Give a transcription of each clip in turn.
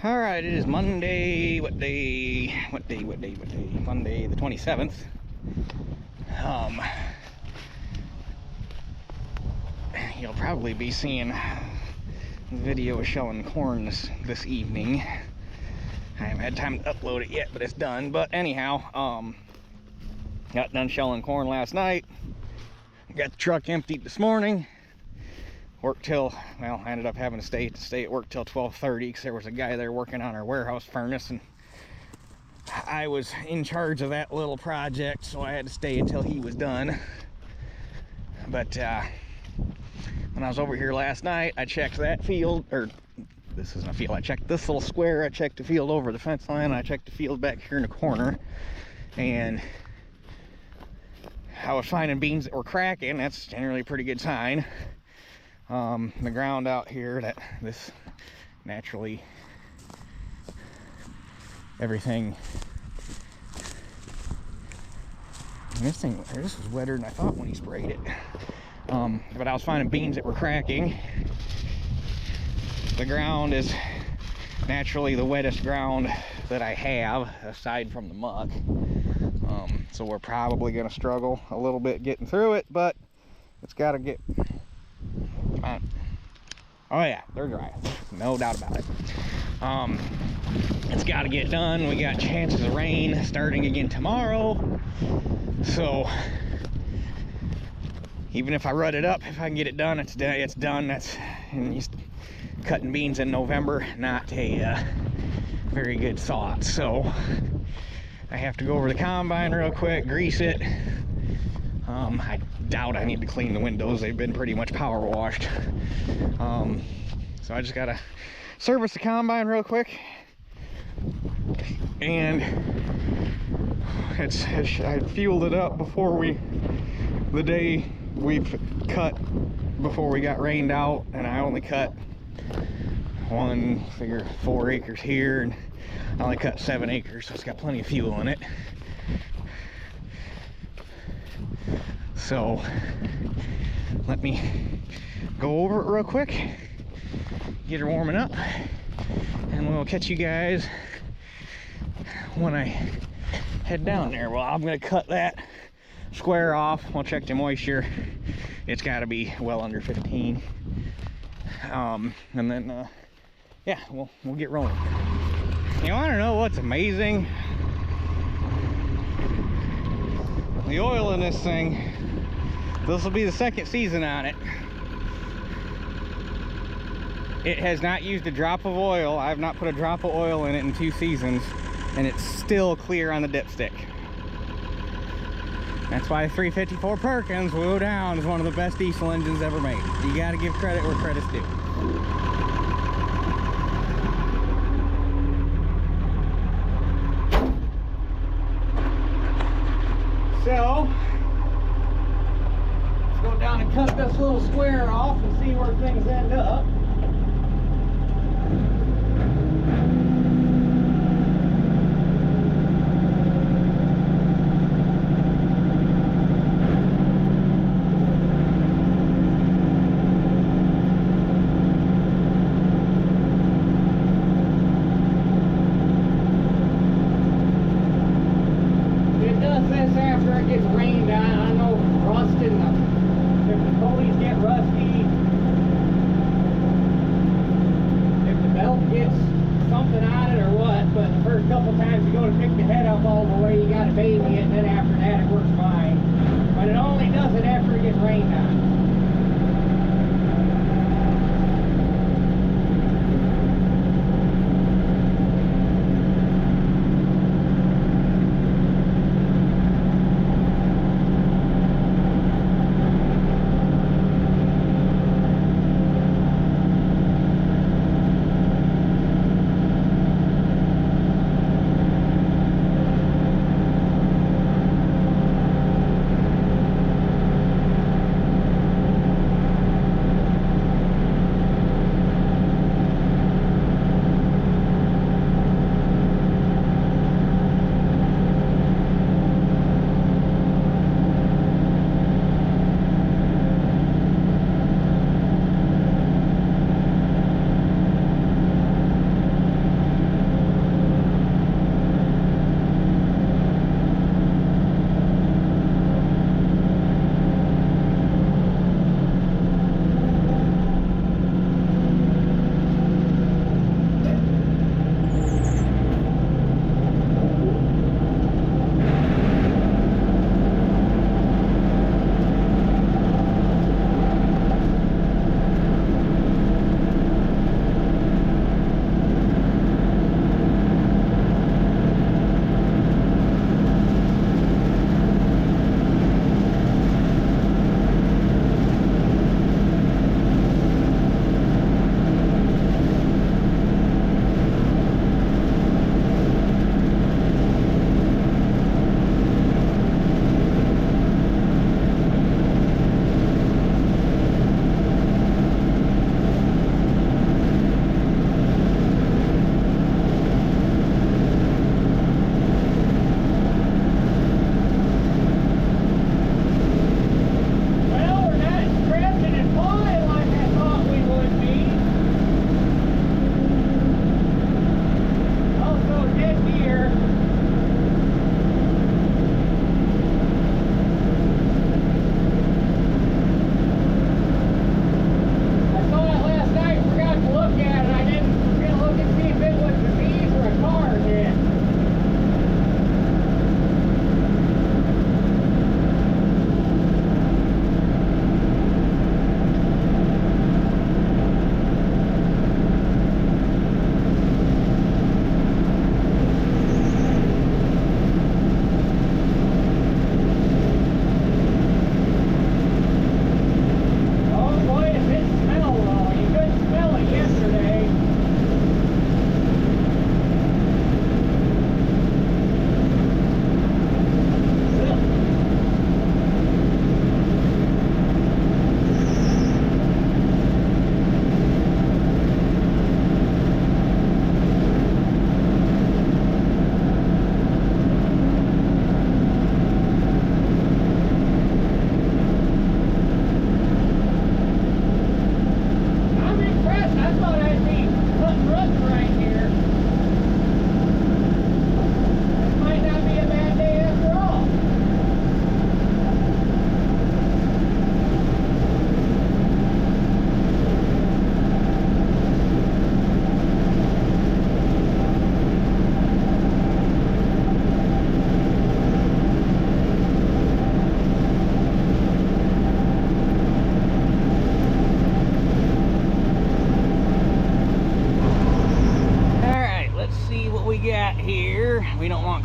All right, it is Monday. What day? Monday the 27th. You'll probably be seeing a video of shelling corn this evening. I haven't had time to upload it yet, but it's done. But anyhow, got done shelling corn last night. Got the truck emptied this morning. Worked till, well, I ended up having to stay at work till 12:30 because there was a guy there working on our warehouse furnace, and I was in charge of that little project, so I had to stay until he was done. But when I was over here last night, I checked that field, or this isn't a field, I checked this little square, I checked the field over the fence line, I checked the field back here in the corner, and I was finding beans that were cracking. That's generally a pretty good sign. The ground out here, that this naturally everything, this was wetter than I thought when he sprayed it. But I was finding beans that were cracking. The ground is naturally the wettest ground that I have aside from the muck, so we're probably going to struggle a little bit getting through it, but it's got to get oh yeah, they're dry, no doubt about it. It's got to get done. We got chances of rain starting again tomorrow, so even if I rut it up, if I can get it done, it's done. That's, and just cutting beans in November, not a very good thought. So I have to go over the combine real quick, grease it. I doubt I need to clean the windows. They've been pretty much power washed. So I just gotta service the combine real quick. And I fueled it up before the day we cut, before we got rained out, and I only cut 4 acres here, and I only cut 7 acres, so it's got plenty of fuel in it. So let me go over it real quick, get her warming up, and we'll catch you guys when I head down there. Well, I'm gonna cut that square off. We'll check the moisture. It's got to be well under 15. And then yeah, we'll get rolling. You want to know what's amazing? The oil in this thing, this will be the second season on it. It has not used a drop of oil. I have not put a drop of oil in it in 2 seasons, and it's still clear on the dipstick. That's why 354 Perkins Woo Down is one of the best diesel engines ever made. You got to give credit where credit's due. So let's go down and cut this little square off and see where things end up.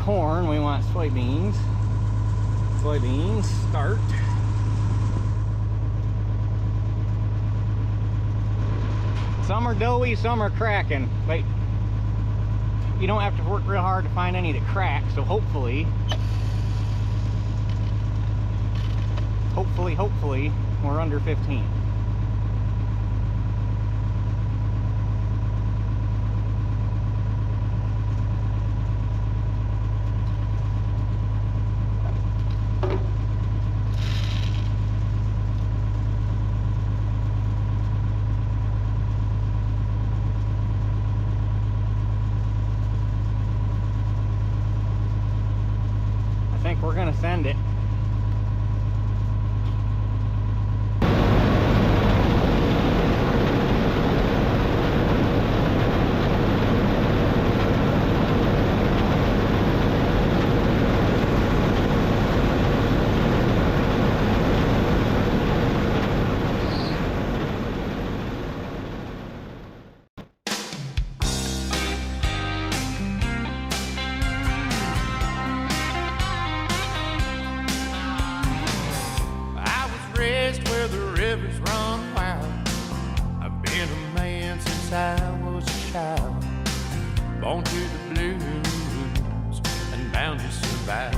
corn, we want soybeans. Soybeans, start. Some are doughy, some are cracking. But you don't have to work real hard to find any that crack, so hopefully, we're under 15. I think we're gonna send it. Where the rivers run wild. I've been a man since I was a child, born to the blues and bound to survive.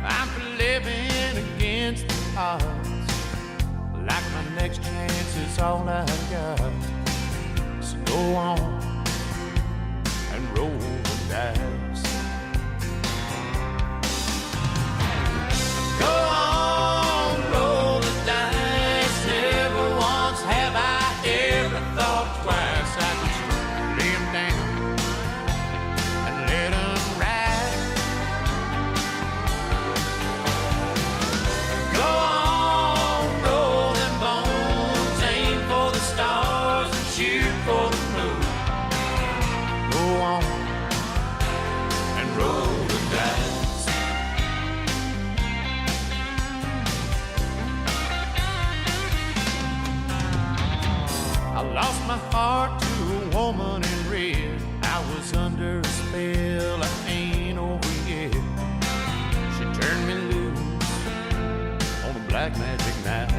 I'm for living against the odds, like my next chance is all I got. So go on and roll the dice. Go on, roll the dice. Never once have I ever thought twice I could lay 'em down and let 'em ride. Go on, roll them bones. Aim for the stars and shoot for the moon. Go on and roll the dice. I lost my heart to a woman in red. I was under a spell, I ain't over yet. She turned me loose on a black magic night.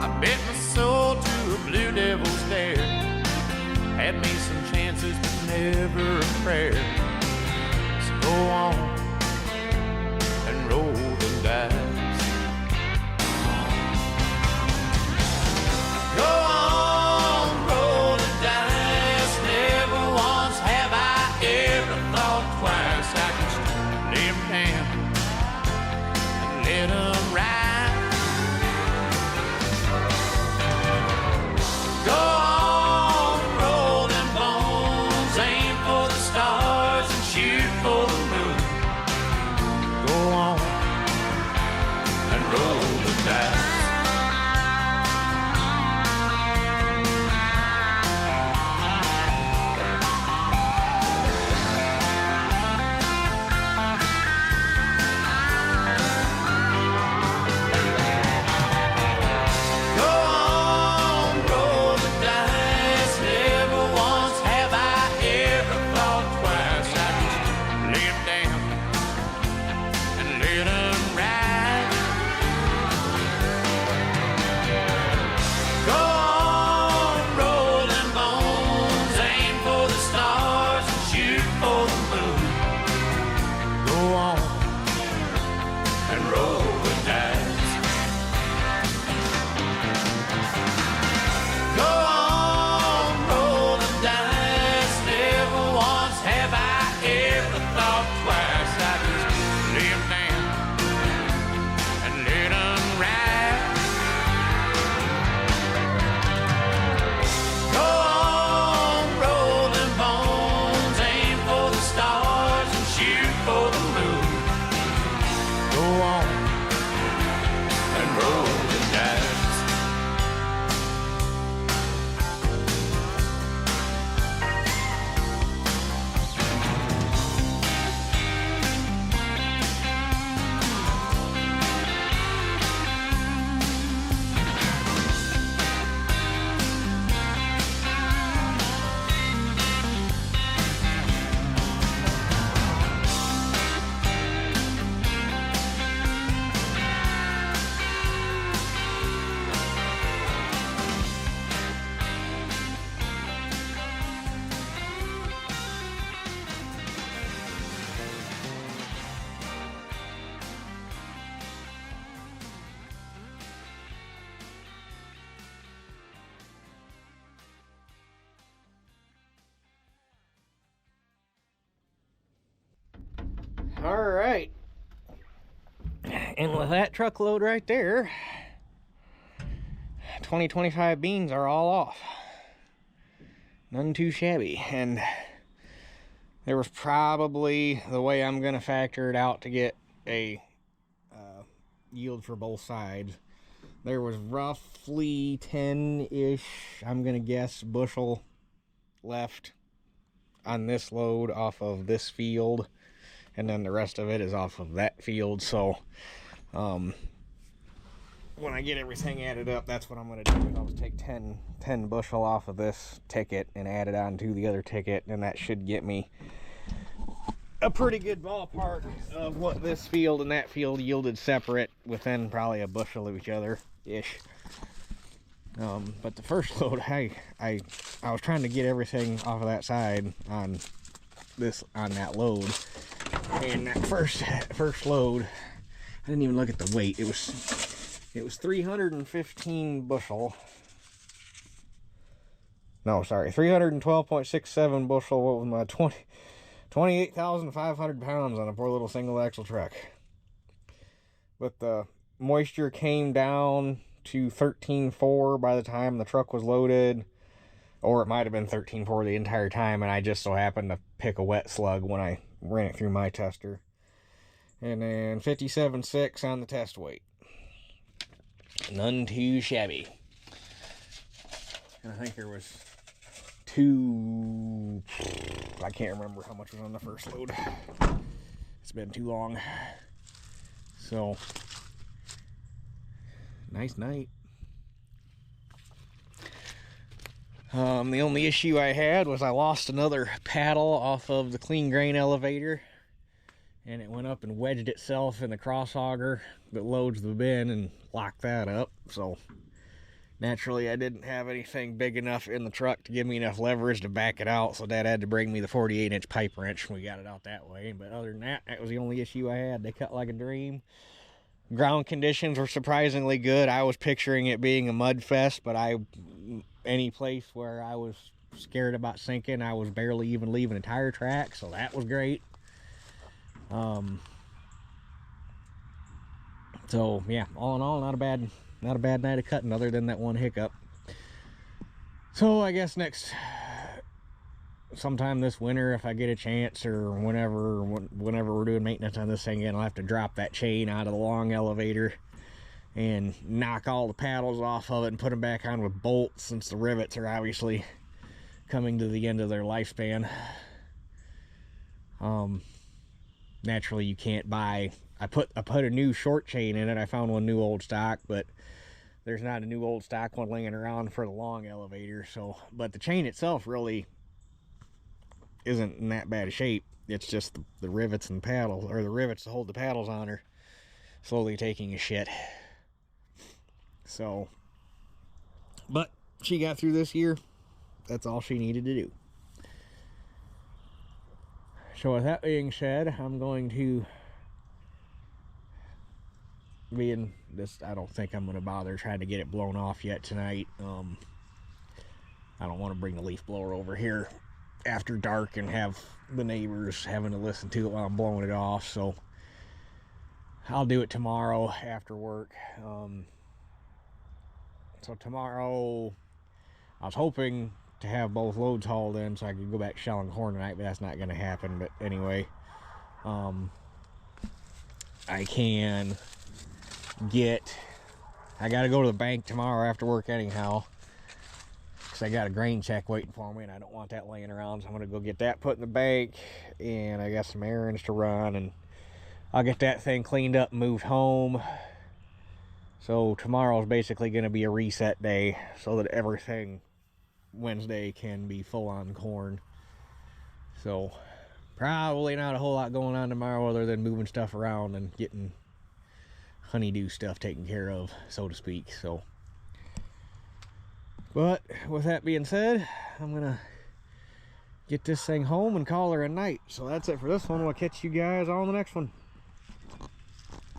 I bet my soul to a blue devil's dare. Had me some chances, but never a prayer. So go on and roll the dice. Go on, roll the dice. Never once have I ever thought twice I could lay 'em down and let 'em ride. Go on, roll them bones. Aim for the stars. All right. And with that truckload right there, 2025 beans are all off. None too shabby. And there was probably, the way I'm going to factor it out to get a yield for both sides, there was roughly 10-ish, I'm going to guess, bushel left on this load off of this field. And then the rest of it is off of that field. So when I get everything added up, that's what I'm going to do. I'll just take 10 bushel off of this ticket and add it on to the other ticket, and that should get me a pretty good ballpark of what this field and that field yielded separate, within probably a bushel of each other ish. But the first load, I was trying to get everything off of that side on that load. And that first load, I didn't even look at the weight. It was 315 bushel. No, sorry, 312.67 bushel. What was my 28,500 pounds on a poor little single axle truck. But the moisture came down to 13.4 by the time the truck was loaded, or it might have been 13.4 the entire time, and I just so happened to pick a wet slug when I ran it through my tester. And then 57.6 on the test weight. None too shabby. And I think there was I can't remember how much was on the first load. It's been too long. So, nice night. The only issue I had was I lost another paddle off of the clean grain elevator, and it went up and wedged itself in the cross auger that loads the bin and locked that up. So naturally I didn't have anything big enough in the truck to give me enough leverage to back it out, so Dad had to bring me the 48-inch pipe wrench, and we got it out that way. But other than that, that was the only issue I had. They cut like a dream. Ground conditions were surprisingly good. I was picturing it being a mud fest, but any place where I was scared about sinking, I was barely even leaving a tire track, so that was great. So yeah, all in all, not a bad night of cutting, other than that one hiccup. So I guess sometime this winter, if I get a chance, or whenever we're doing maintenance on this thing again, I'll have to drop that chain out of the long elevator and knock all the paddles off of it and put them back on with bolts, since the rivets are obviously coming to the end of their lifespan. Naturally you can't buy, I put a new short chain in it. I found one new old stock, but there's not a new old stock one laying around for the long elevator. So, but the chain itself really isn't in that bad a shape. It's just the rivets and paddles, or the rivets to hold the paddles on, are slowly taking a shit. So, but she got through this year. That's all she needed to do. So with that being said, I'm going to be in this. I don't think I'm going to bother trying to get it blown off yet tonight. I don't want to bring the leaf blower over here after dark and have the neighbors having to listen to it while I'm blowing it off. So I'll do it tomorrow after work. So tomorrow, I was hoping to have both loads hauled in so I could go back shelling corn tonight, but that's not going to happen. But anyway, I can I got to go to the bank tomorrow after work anyhow, because I got a grain check waiting for me, and I don't want that laying around. So I'm going to go get that put in the bank, and I got some errands to run, and I'll get that thing cleaned up and moved home. So tomorrow is basically going to be a reset day, so that everything Wednesday can be full on corn. So probably not a whole lot going on tomorrow, other than moving stuff around and getting honeydew stuff taken care of, so to speak. So, but with that being said, I'm gonna get this thing home and call her a night. So that's it for this one. We'll catch you guys on the next one.